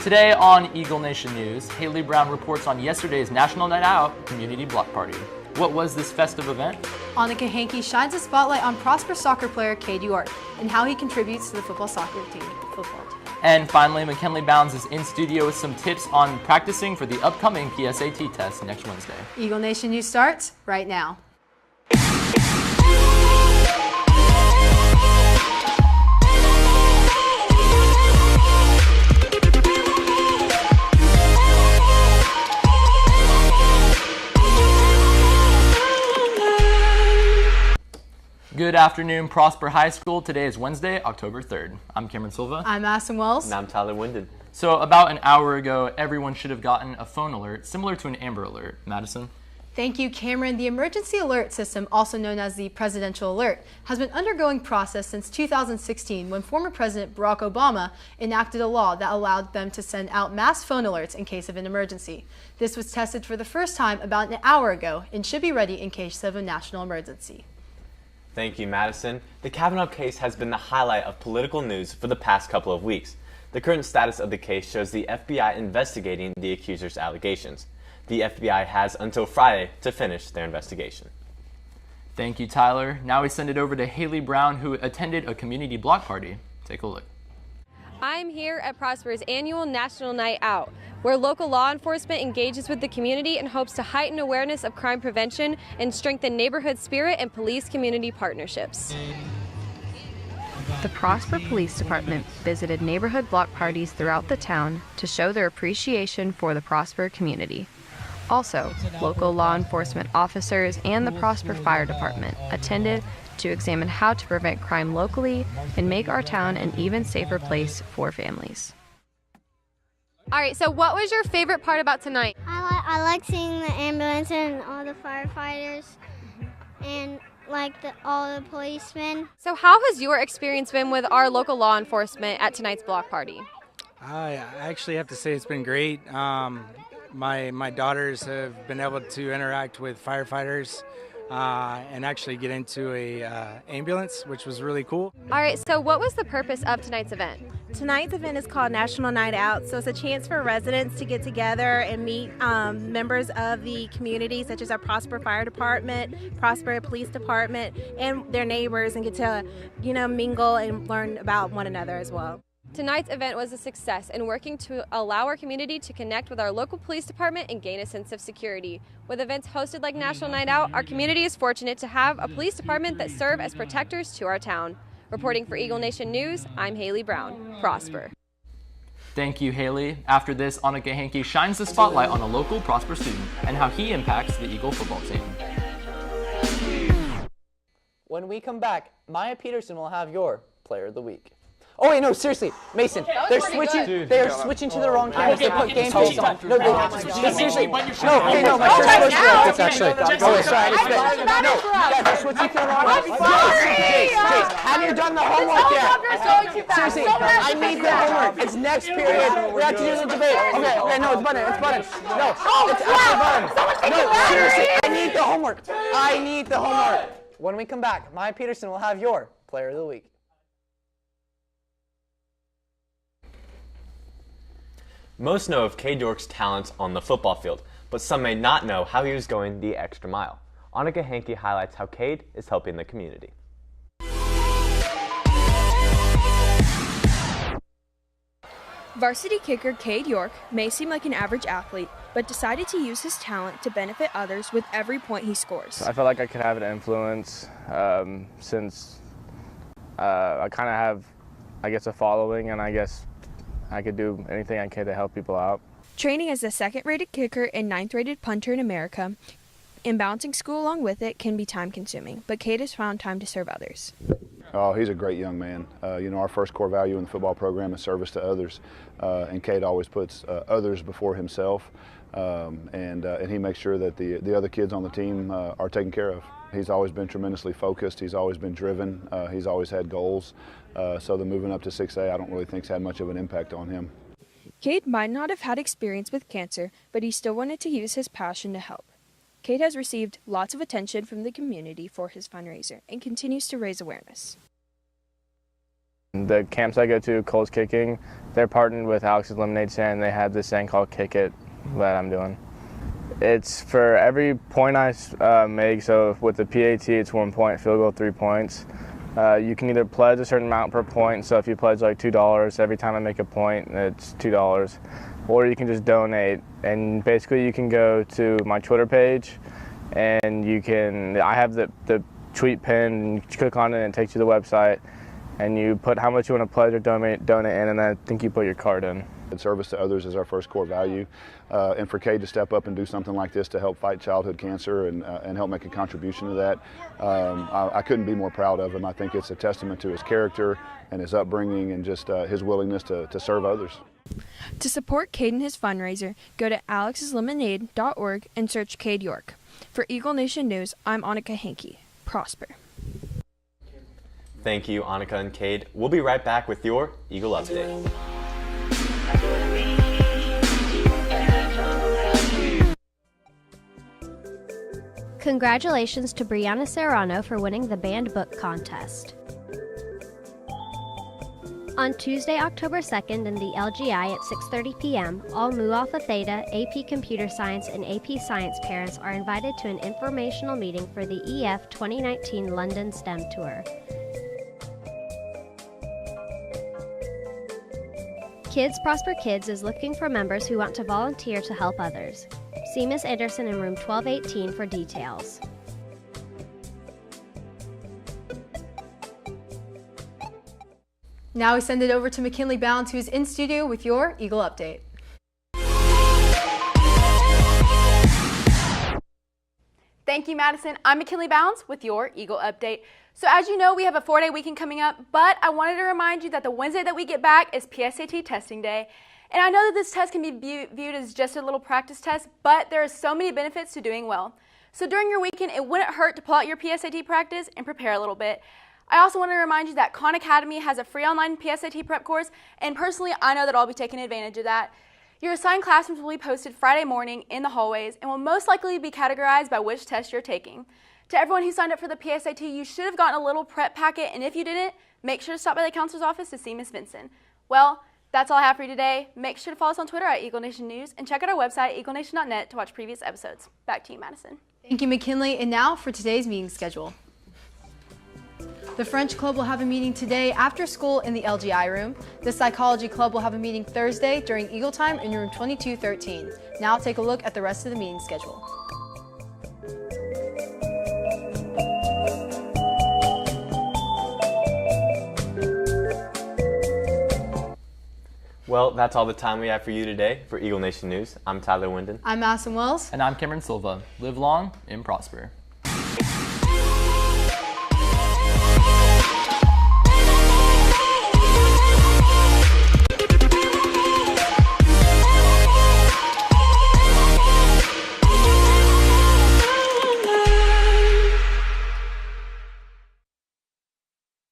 Today on Eagle Nation News, Haley Brown reports on yesterday's National Night Out Community Block Party. What was this festive event? Annika Hankey shines a spotlight on Prosper soccer player Cade York and how he contributes to the football team. And finally, McKinley Bounds is in studio with some tips on practicing for the upcoming PSAT test next Wednesday. Eagle Nation News starts right now. Good afternoon, Prosper High School. Today is Wednesday, October 3rd. I'm Cameron Silva. I'm Aston Wells. And I'm Tyler Wyndon. So about an hour ago, everyone should have gotten a phone alert similar to an Amber Alert. Madison? Thank you, Cameron. The Emergency Alert System, also known as the Presidential Alert, has been undergoing process since 2016 when former President Barack Obama enacted a law that allowed them to send out mass phone alerts in case of an emergency. This was tested for the first time about an hour ago and should be ready in case of a national emergency. Thank you, Madison. The Kavanaugh case has been the highlight of political news for the past couple of weeks. The current status of the case shows the FBI investigating the accuser's allegations. The FBI has until Friday to finish their investigation. Thank you, Tyler. Now we send it over to Haley Brown, who attended a community block party. Take a look. I'm here at Prosper's annual National Night Out, where local law enforcement engages with the community in hopes to heighten awareness of crime prevention and strengthen neighborhood spirit and police-community partnerships. The Prosper Police Department visited neighborhood block parties throughout the town to show their appreciation for the Prosper community. Also, local law enforcement officers and the Prosper Fire Department attended to examine how to prevent crime locally and make our town an even safer place for families. All right, so what was your favorite part about tonight? I like seeing the ambulance and all the firefighters and all the policemen. So how has your experience been with our local law enforcement at tonight's block party? I actually have to say it's been great. My daughters have been able to interact with firefighters and actually get into a ambulance, which was really cool. All right, so what was the purpose of tonight's event? Tonight's event is called National Night Out, so it's a chance for residents to get together and meet members of the community, such as our Prosper Fire Department, Prosper Police Department, and their neighbors, and get to, mingle and learn about one another as well. Tonight's event was a success in working to allow our community to connect with our local police department and gain a sense of security. With events hosted like National Night Out, our community is fortunate to have a police department that serve as protectors to our town. Reporting for Eagle Nation News, I'm Haley Brown. Prosper. Thank you, Haley. After this, Annika Hankey shines the spotlight on a local Prosper student and how he impacts the Eagle football team. When we come back, Maya Peterson will have your Player of the Week. Oh wait, no, seriously, Mason, they're switching. They are switching to the wrong cameras. They put game face on. No, seriously. No, okay, no, my shirt's supposed to go. It's actually. Oh, sorry, no, yeah, they're switching to the wrong. Jace, have you done the homework yet? Seriously, I need the homework. It's next period. We have to do the debate. Okay, no, it's button. No, it's actually button. No, seriously, I need the homework. I need the homework. When we come back, Maya Peterson will have your Player of the Week. Most know of Cade York's talents on the football field, but some may not know how he was going the extra mile. Annika Hankey highlights how Cade is helping the community. Varsity kicker Cade York may seem like an average athlete, but decided to use his talent to benefit others with every point he scores. I feel like I could have an influence since I kind of have, a following, and I guess I could do anything I can to help people out. Training as the second-rated kicker and ninth-rated punter in America, and balancing school along with it can be time-consuming, but Cade has found time to serve others. Oh, he's a great young man. Our first core value in the football program is service to others, and Cade always puts others before himself, and he makes sure that the other kids on the team are taken care of. He's always been tremendously focused. He's always been driven. He's always had goals. So the moving up to 6A, I don't really think's had much of an impact on him. Cade might not have had experience with cancer, but he still wanted to use his passion to help. Cade has received lots of attention from the community for his fundraiser and continues to raise awareness. The camps I go to, Cole's Kicking, they're partnered with Alex's Lemonade Stand, and they have this thing called Kick It that I'm doing. It's for every point I make, so with the PAT it's 1 point, field goal 3 points. You can either pledge a certain amount per point, so if you pledge like $2, every time I make a point it's $2. Or you can just donate, and basically you can go to my Twitter page and I have the tweet pinned, and you click on it and it takes you to the website, and you put how much you want to pledge or donate in, and I think you put your card in. Service to others is our first core value, and for Cade to step up and do something like this to help fight childhood cancer and help make a contribution to that, I couldn't be more proud of him. I think it's a testament to his character and his upbringing and just his willingness to serve others. To support Cade and his fundraiser, go to alexslemonade.org and search Cade York. For Eagle Nation News, I'm Annika Hankey. Prosper. Thank you, Annika and Cade. We'll be right back with your Eagle Update. Congratulations to Brianna Serrano for winning the banned book contest. On Tuesday, October 2nd in the LGI at 6:30 p.m., all Mu Alpha Theta, AP Computer Science, and AP Science parents are invited to an informational meeting for the EF 2019 London STEM Tour. Kids Prosper Kids is looking for members who want to volunteer to help others. See Ms. Anderson in room 1218 for details. Now we send it over to McKinley Bounds, who's in studio with your Eagle Update. Thank you, Madison. I'm McKinley Bounds with your Eagle Update. So as you know, we have a 4-day weekend coming up, but I wanted to remind you that the Wednesday that we get back is PSAT testing day. And I know that this test can be viewed as just a little practice test, but there are so many benefits to doing well. So during your weekend, it wouldn't hurt to pull out your PSAT practice and prepare a little bit. I also want to remind you that Khan Academy has a free online PSAT prep course, and personally, I know that I'll be taking advantage of that. Your assigned classrooms will be posted Friday morning in the hallways and will most likely be categorized by which test you're taking. To everyone who signed up for the PSAT, you should have gotten a little prep packet, and if you didn't, make sure to stop by the counselor's office to see Ms. Vinson. Well, that's all I have for you today. Make sure to follow us on Twitter at Eagle Nation News and check out our website, eaglenation.net, to watch previous episodes. Back to you, Madison. Thank you, McKinley. And now for today's meeting schedule. The French Club will have a meeting today after school in the LGI room. The Psychology Club will have a meeting Thursday during Eagle Time in room 2213. Now take a look at the rest of the meeting schedule. Well, that's all the time we have for you today. For Eagle Nation News, I'm Tyler Winden. I'm Madison Wells. And I'm Cameron Silva. Live long and prosper.